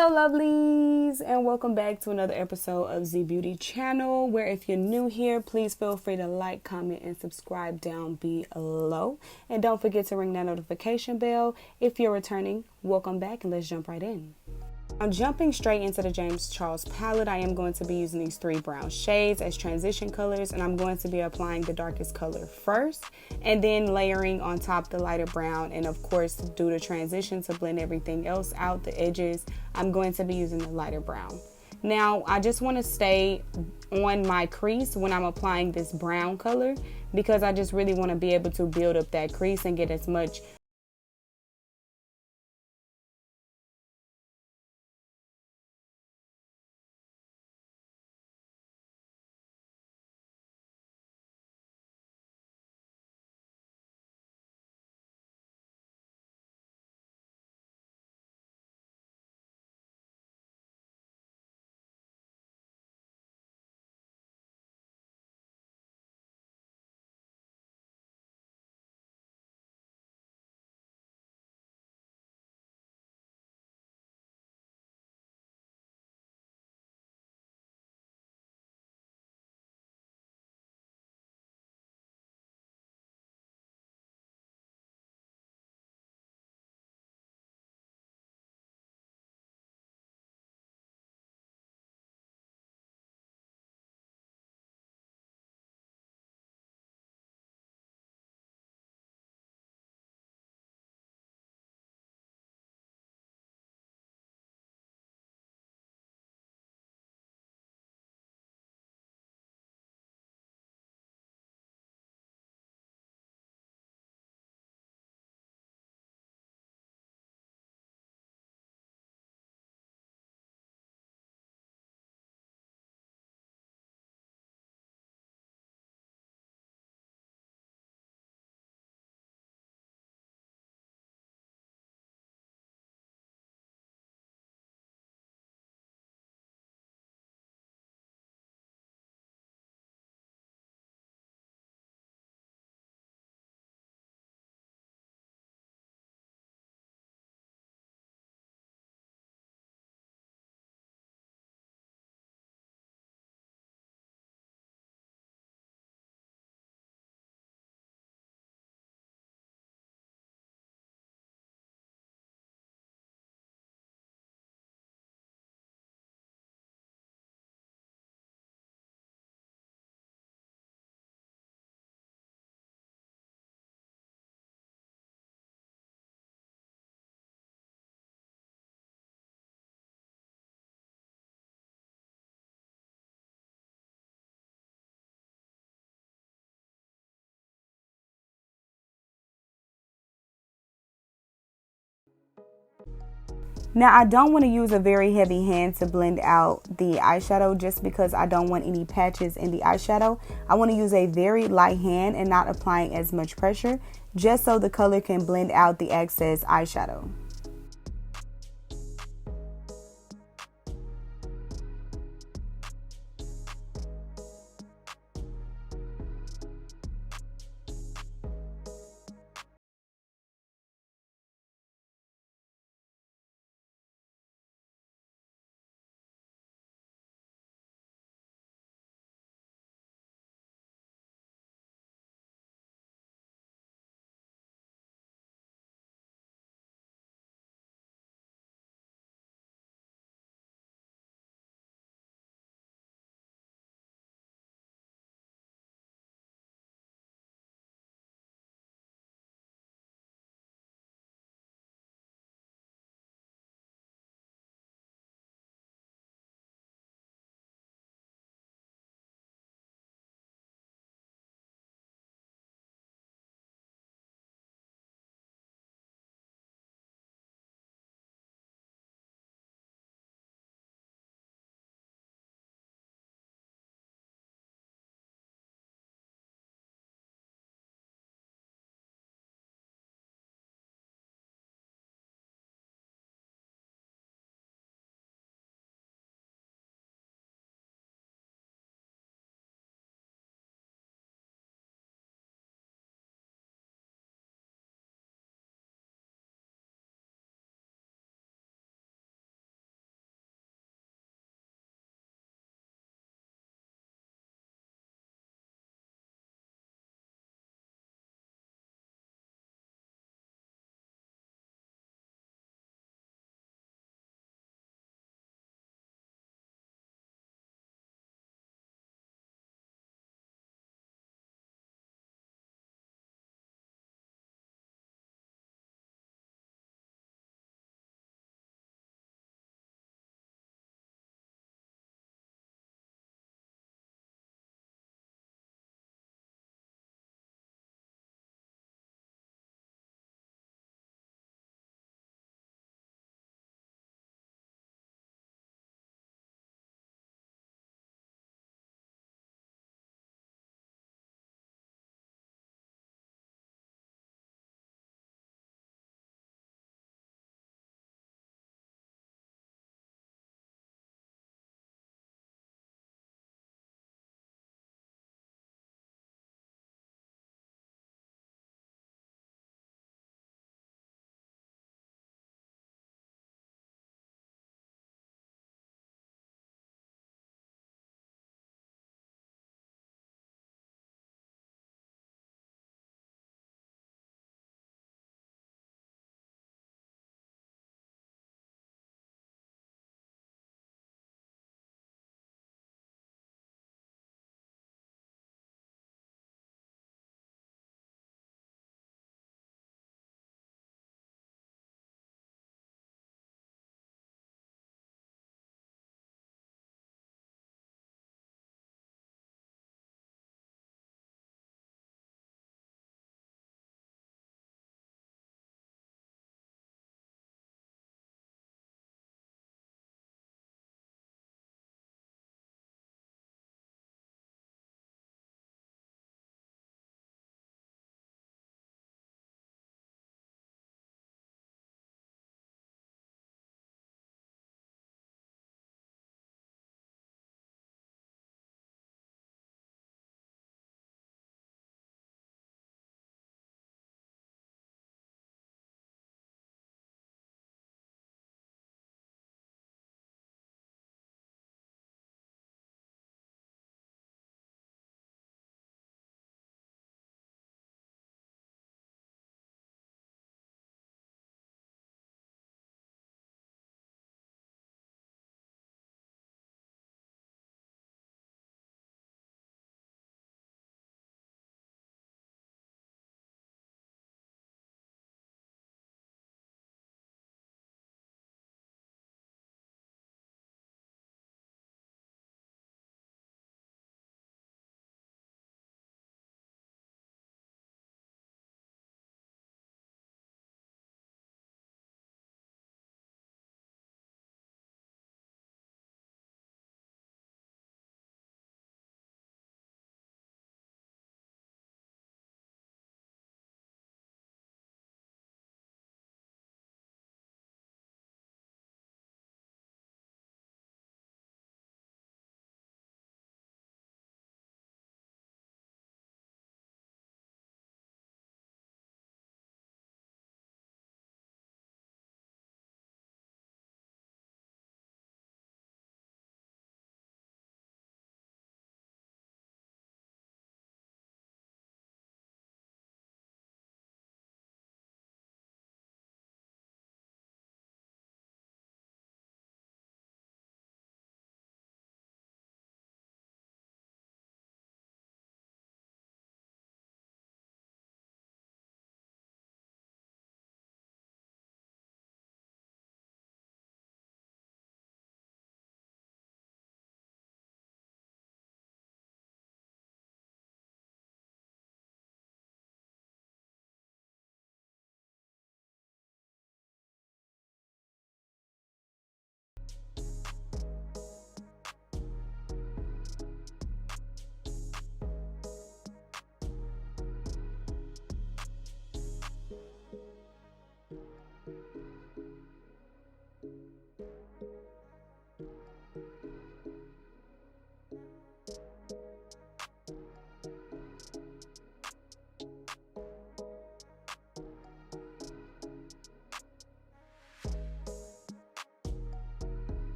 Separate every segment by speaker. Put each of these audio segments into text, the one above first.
Speaker 1: Hello lovelies, and welcome back to another episode of Zhebeauty channel, where if you're new here, please feel free to like, comment, and subscribe down below. And don't forget to ring that notification bell. If you're returning, welcome back, and let's jump right in. I'm jumping straight into the James Charles palette. I am going to be using these three brown shades as transition colors, and I'm going to be applying the darkest color first and then layering on top the lighter brown. And of course, do the transition to blend everything else out, the edges, I'm going to be using the lighter brown. Now, I just want to stay on my crease when I'm applying this brown color because I just really want to be able to build up that crease and get as much Now, I don't want to use a very heavy hand to blend out the eyeshadow just because I don't want any patches in the eyeshadow. I want to use a very light hand and not applying as much pressure just so the color can blend out the excess eyeshadow.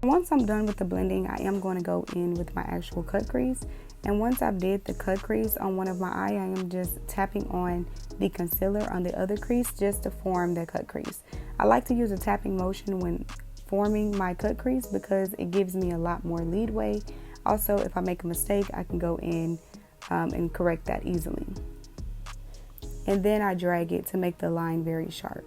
Speaker 1: Once I'm done with the blending, I am going to go in with my actual cut crease. And once I've did the cut crease on one of my eye, I am just tapping on the concealer on the other crease just to form the cut crease. I like to use a tapping motion when forming my cut crease because it gives me a lot more leadway. Also, if I make a mistake, I can go in and correct that easily. And then I drag it to make the line very sharp.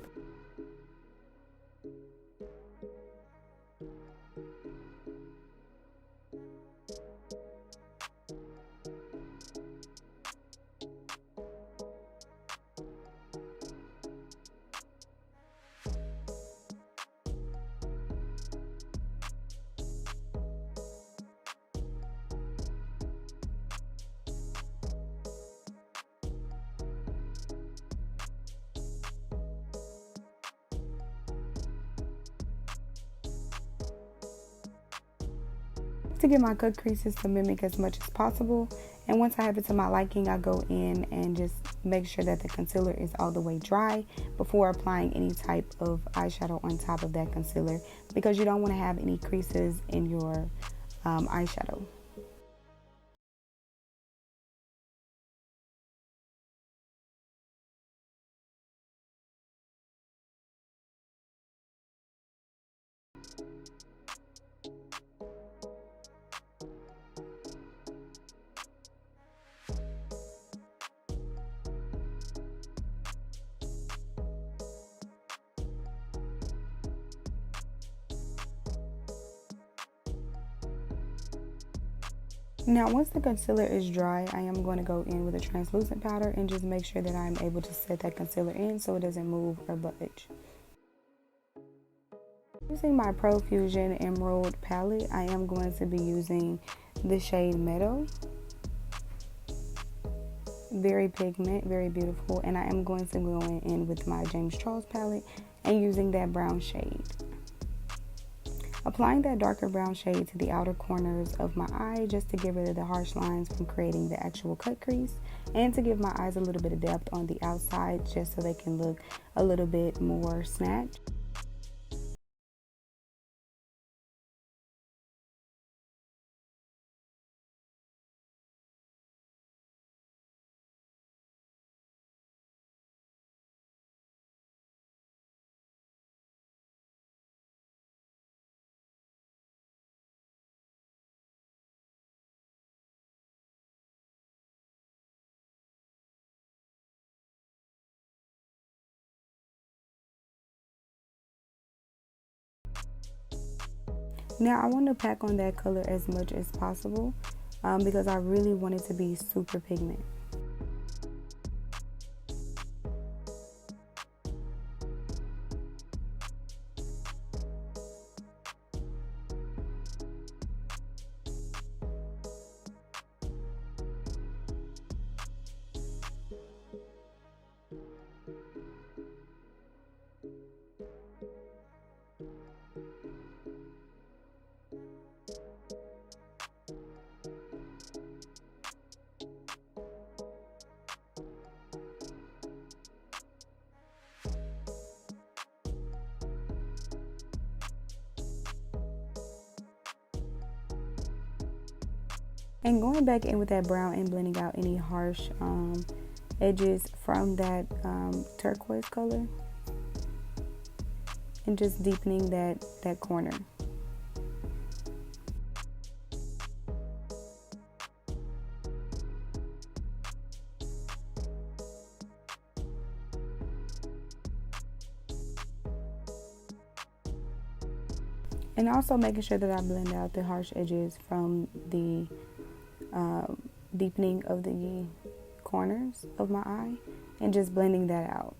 Speaker 1: To get my cut creases to mimic as much as possible, and once I have it to my liking, I go in and just make sure that the concealer is all the way dry before applying any type of eyeshadow on top of that concealer, because you don't want to have any creases in your eyeshadow. Now, once the concealer is dry, I am going to go in with a translucent powder and just make sure that I'm able to set that concealer in so it doesn't move or budge. Using my Profusion Emerald palette, I am going to be using the shade Meadow. Very pigment, very beautiful, and I am going to go in with my James Charles palette and using that brown shade. Applying that darker brown shade to the outer corners of my eye just to get rid of the harsh lines from creating the actual cut crease, and to give my eyes a little bit of depth on the outside just so they can look a little bit more snatched. Now I want to pack on that color as much as possible because I really want it to be super pigment. And going back in with that brown and blending out any harsh edges from that turquoise color, and just deepening that corner. And also making sure that I blend out the harsh edges from the deepening of the corners of my eye, and just blending that out.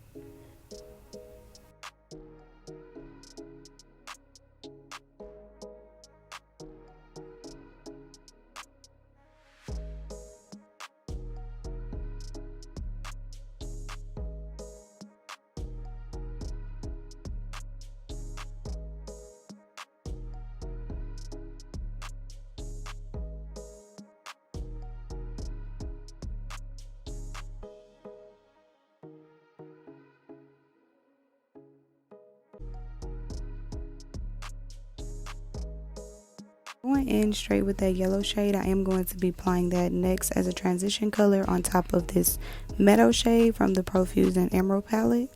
Speaker 1: Going in straight with that yellow shade, I am going to be applying that next as a transition color on top of this meadow shade from the Profuse and Emerald palette.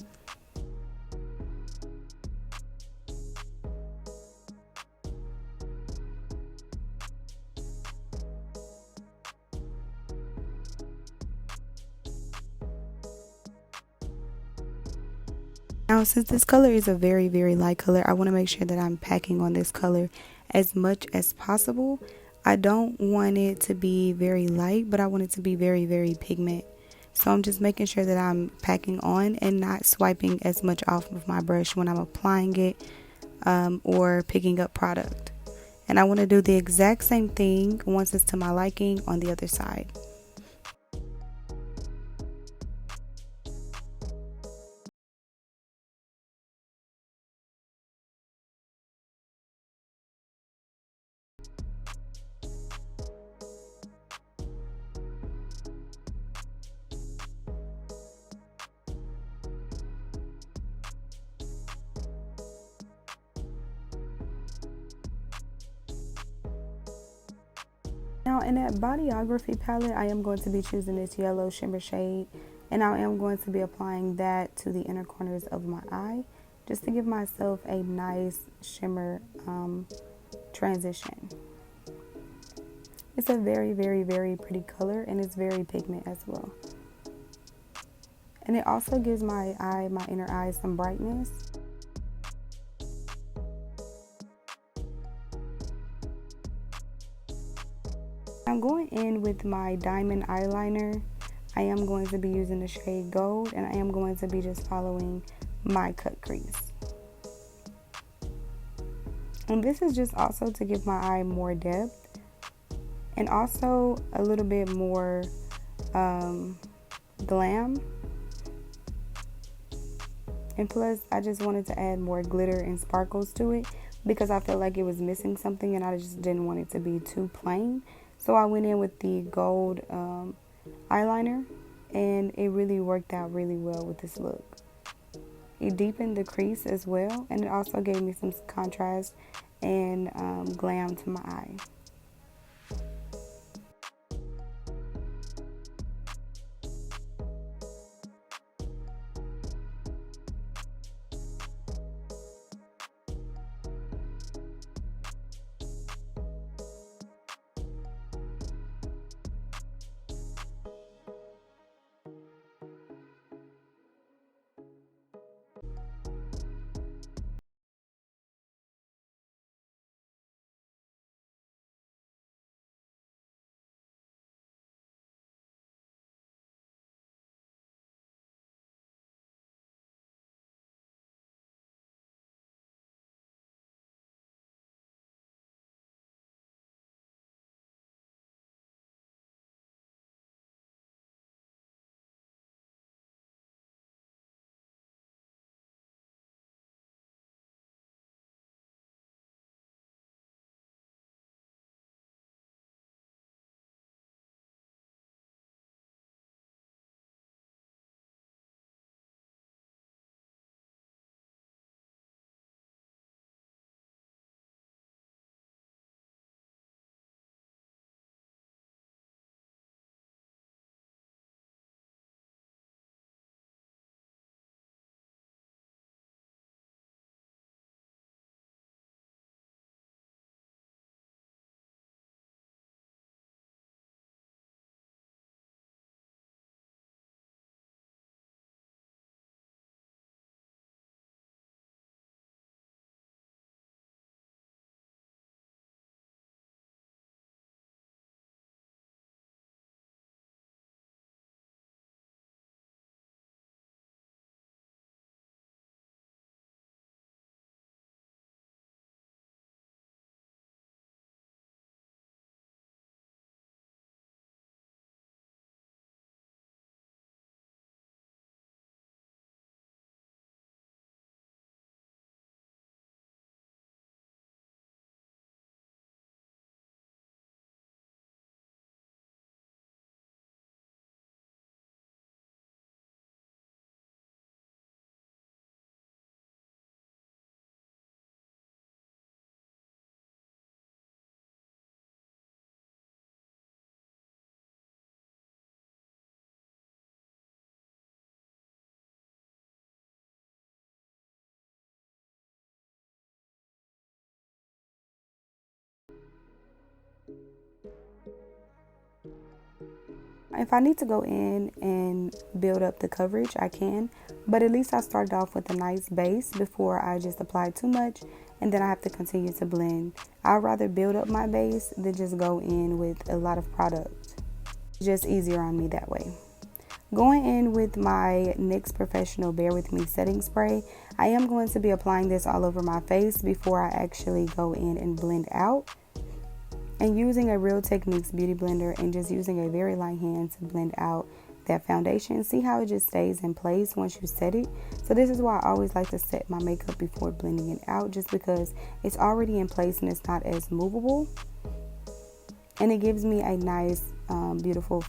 Speaker 1: Now, since this color is a very, very light color, I want to make sure that I'm packing on this color as much as possible. I don't want it to be very light, but I want it to be very, very pigment. So I'm just making sure that I'm packing on and not swiping as much off of my brush when I'm applying it or picking up product. And I want to do the exact same thing once it's to my liking on the other side. Now in that Bodyography palette, I am going to be choosing this yellow shimmer shade, and I am going to be applying that to the inner corners of my eye just to give myself a nice shimmer transition. It's a very, very, very pretty color, and it's very pigment as well. And it also gives my inner eye some brightness. I'm going in with my diamond eyeliner. I am going to be using the shade Gold, and I am going to be just following my cut crease. And this is just also to give my eye more depth and also a little bit more glam. And plus, I just wanted to add more glitter and sparkles to it because I felt like it was missing something and I just didn't want it to be too plain. So I went in with the gold eyeliner, and it really worked out really well with this look. It deepened the crease as well, and it also gave me some contrast and glam to my eye. If I need to go in and build up the coverage, I can, but at least I started off with a nice base before I just apply too much and then I have to continue to blend. I'd rather build up my base than just go in with a lot of product. It's just easier on me that way. Going in with my NYX Professional Bare With Me setting spray, I am going to be applying this all over my face before I actually go in and blend out. And using a Real Techniques beauty blender and just using a very light hand to blend out that foundation. See how it just stays in place once you set it? So this is why I always like to set my makeup before blending it out, just because it's already in place and it's not as movable. And it gives me a nice, beautiful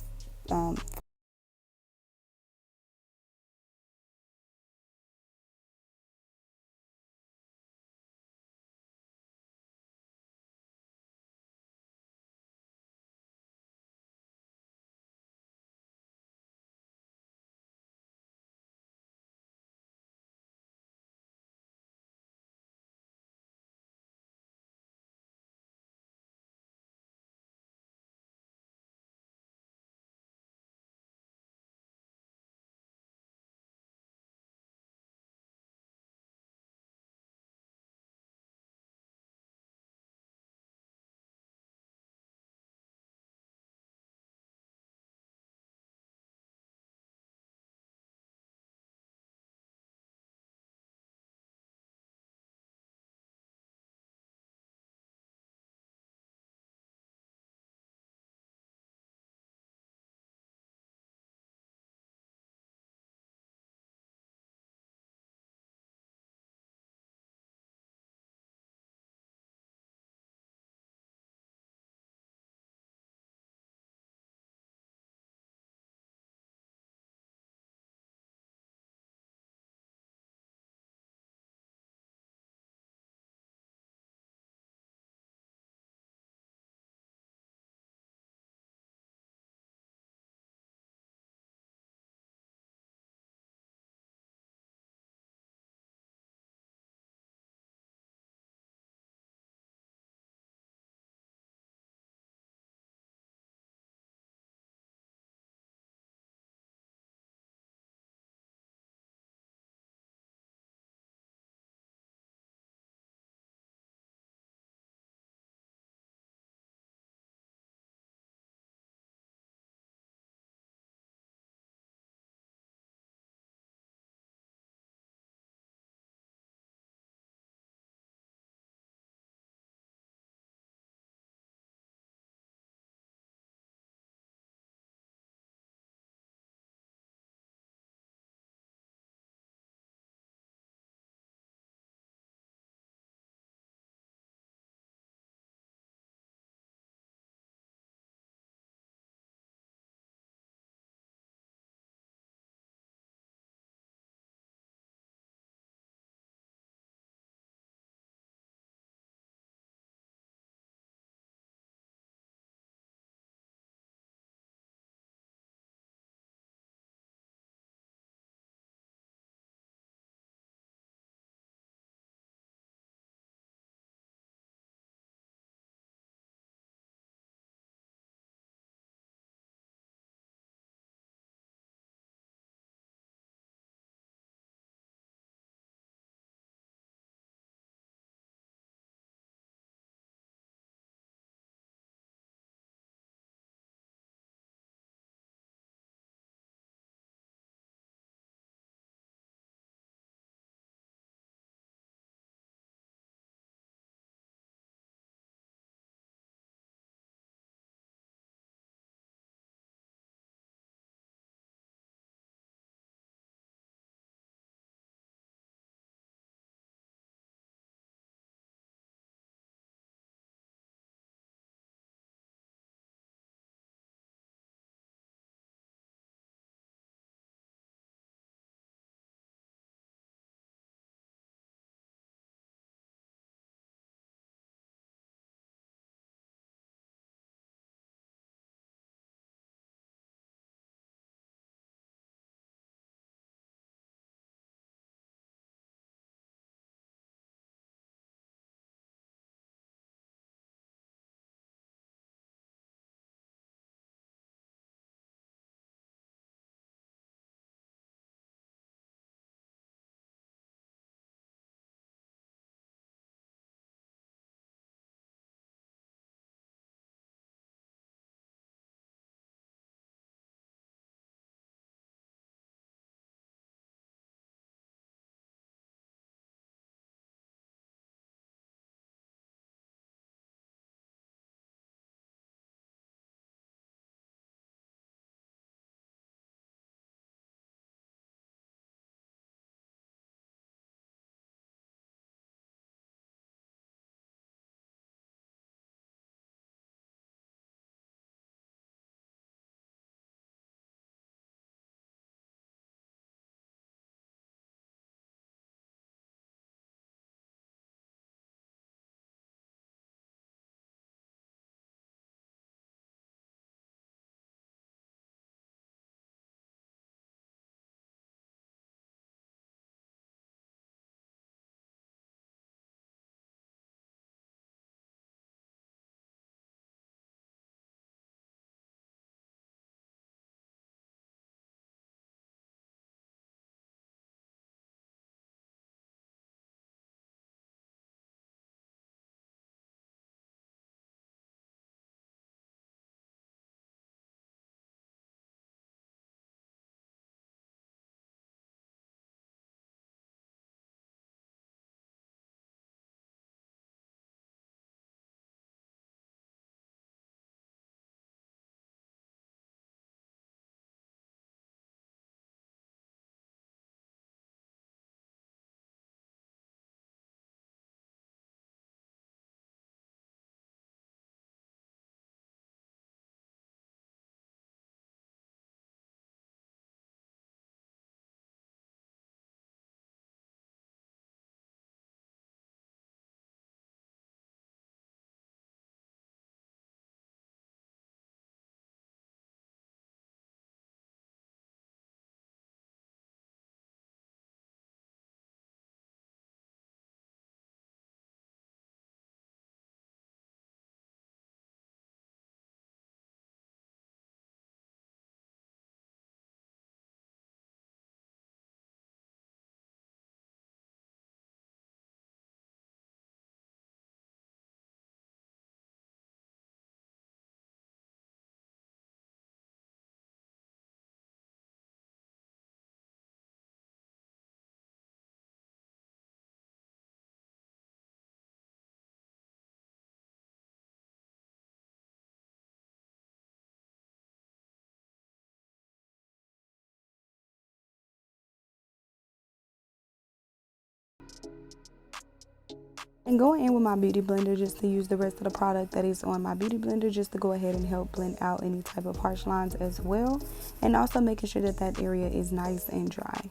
Speaker 1: And going in with my beauty blender just to use the rest of the product that is on my beauty blender just to go ahead and help blend out any type of harsh lines as well. And also making sure that that area is nice and dry.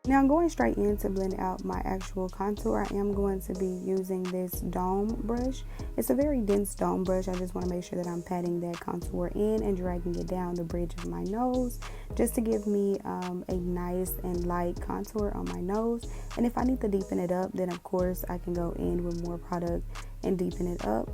Speaker 1: Now I'm going straight in to blend out my actual contour. I am going to be using this dome brush. It's a very dense dome brush. I just want to make sure that I'm patting that contour in and dragging it down the bridge of my nose just to give me a nice and light contour on my nose. And if I need to deepen it up, then of course I can go in with more product and deepen it up.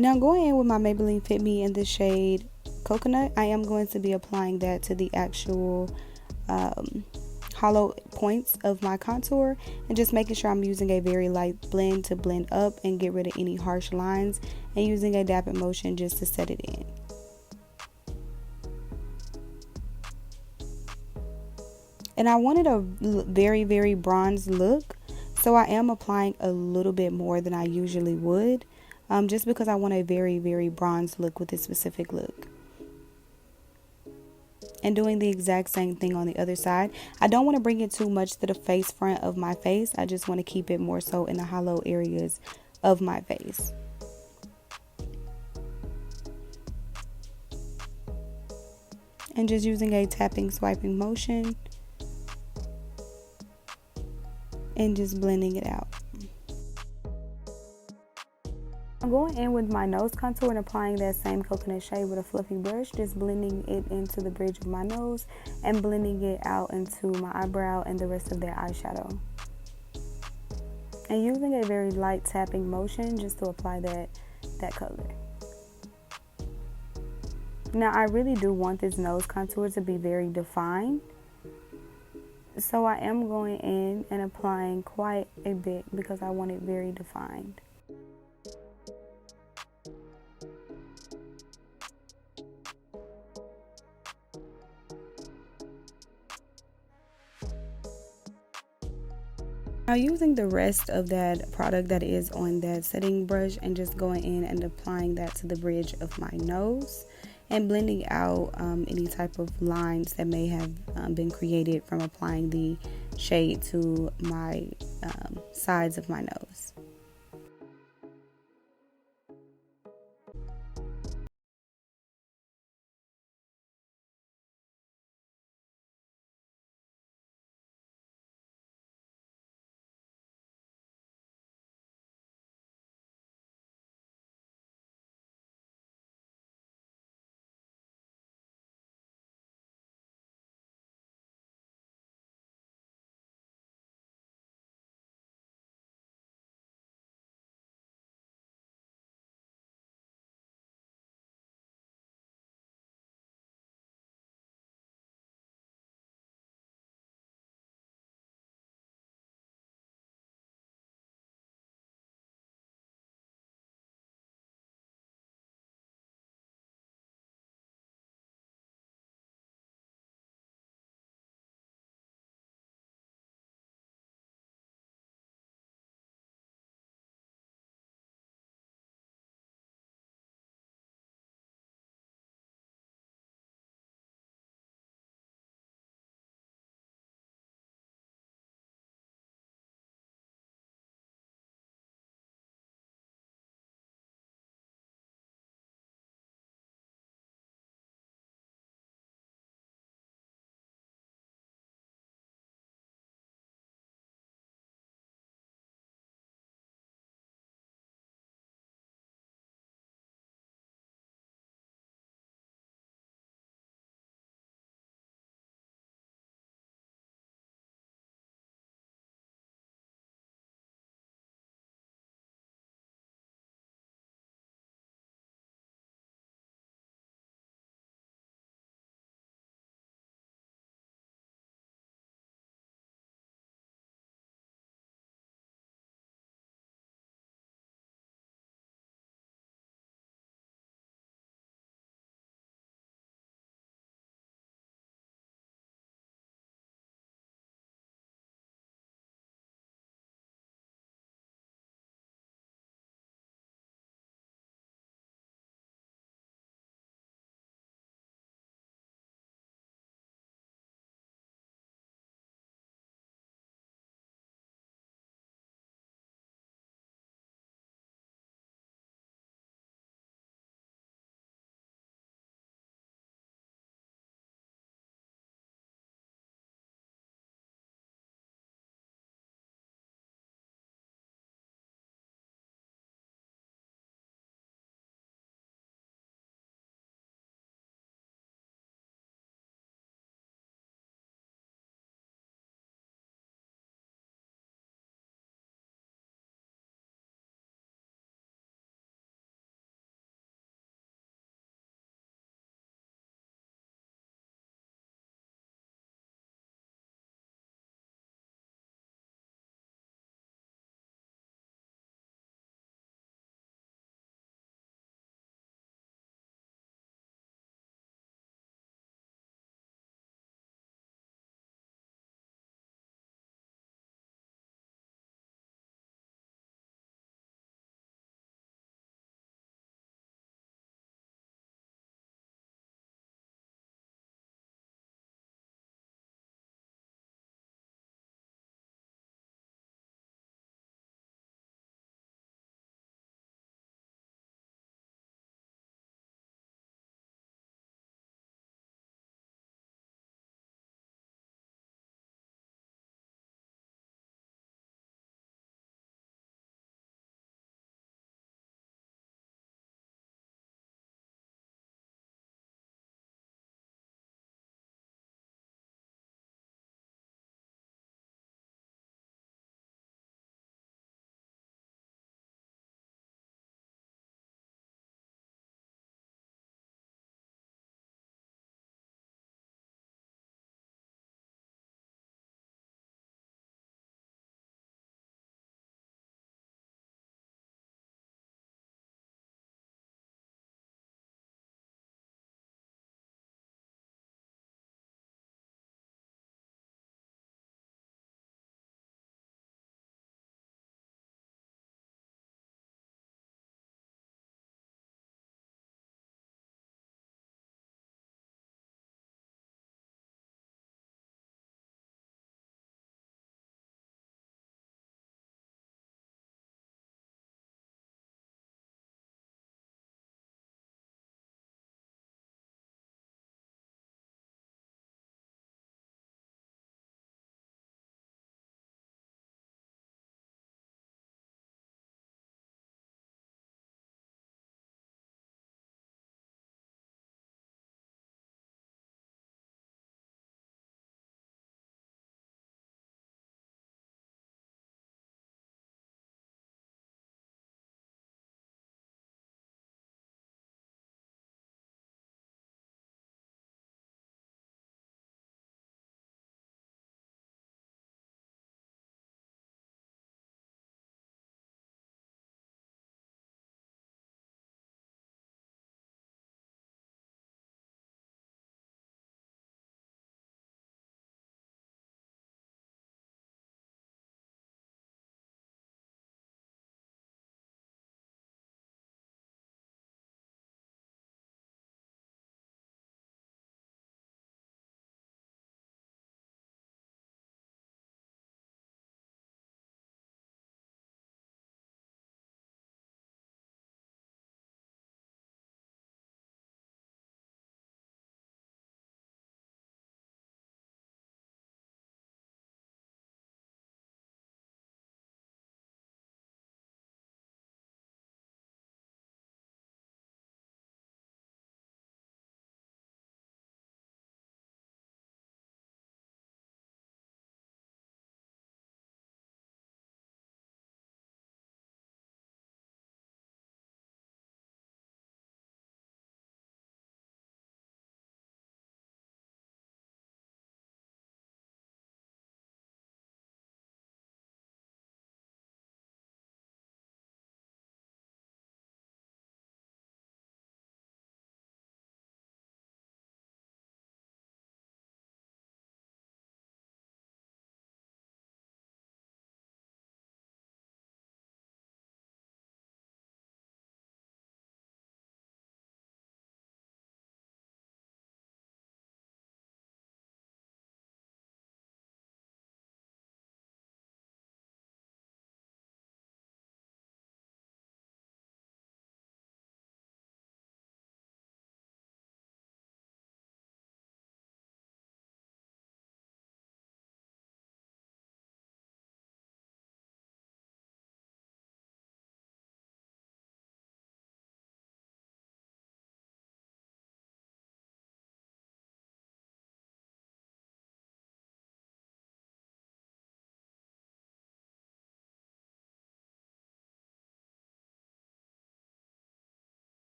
Speaker 1: Now going in with my Maybelline Fit Me in the shade Coconut, I am going to be applying that to the actual hollow points of my contour, and just making sure I'm using a very light blend to blend up and get rid of any harsh lines, and using a dab and motion just to set it in. And I wanted a very, very bronze look, so I am applying a little bit more than I usually would, just because I want a very, very bronze look with this specific look. And doing the exact same thing on the other side. I don't want to bring it too much to the face front of my face. I just want to keep it more so in the hollow areas of my face. And just using a tapping, swiping motion and just blending it out. I'm going in with my nose contour and applying that same coconut shade with a fluffy brush, just blending it into the bridge of my nose and blending it out into my eyebrow and the rest of that eyeshadow. And using a very light tapping motion just to apply that color. Now I really do want this nose contour to be very defined, so I am going in and applying quite a bit because I want it very defined. Now using the rest of that product that is on that setting brush and just going in and applying that to the bridge of my nose and blending out any type of lines that may have been created from applying the shade to my sides of my nose.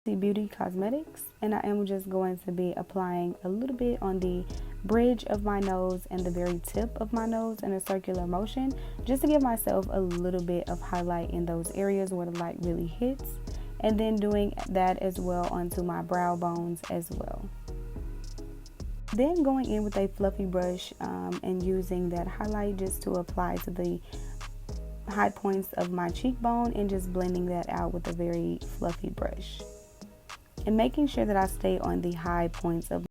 Speaker 1: Zhebeauty Cosmetics, and I am just going to be applying a little bit on the bridge of my nose and the very tip of my nose in a circular motion, just to give myself a little bit of highlight in those areas where the light really hits, and then doing that as well onto my brow bones as well. Then going in with a fluffy brush and using that highlight just to apply to the high points of my cheekbone, and just blending that out with a very fluffy brush, and making sure that I stay on the high points of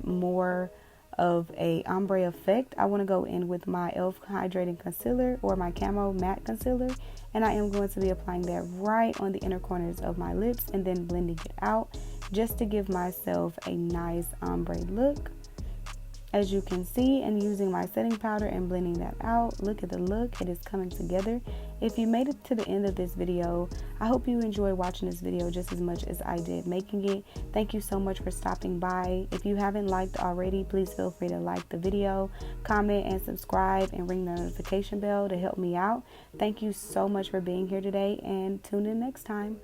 Speaker 1: more of a ombre effect. I want to go in with my e.l.f. hydrating concealer or my camo matte concealer, and I am going to be applying that right on the inner corners of my lips and then blending it out just to give myself a nice ombre look. As you can see, and using my setting powder and blending that out, look at the look, it is coming together. If you made it to the end of this video, I hope you enjoy watching this video just as much as I did making it. Thank you so much for stopping by. If you haven't liked already, please feel free to like the video, comment and subscribe, and ring the notification bell to help me out. Thank you so much for being here today, and tune in next time.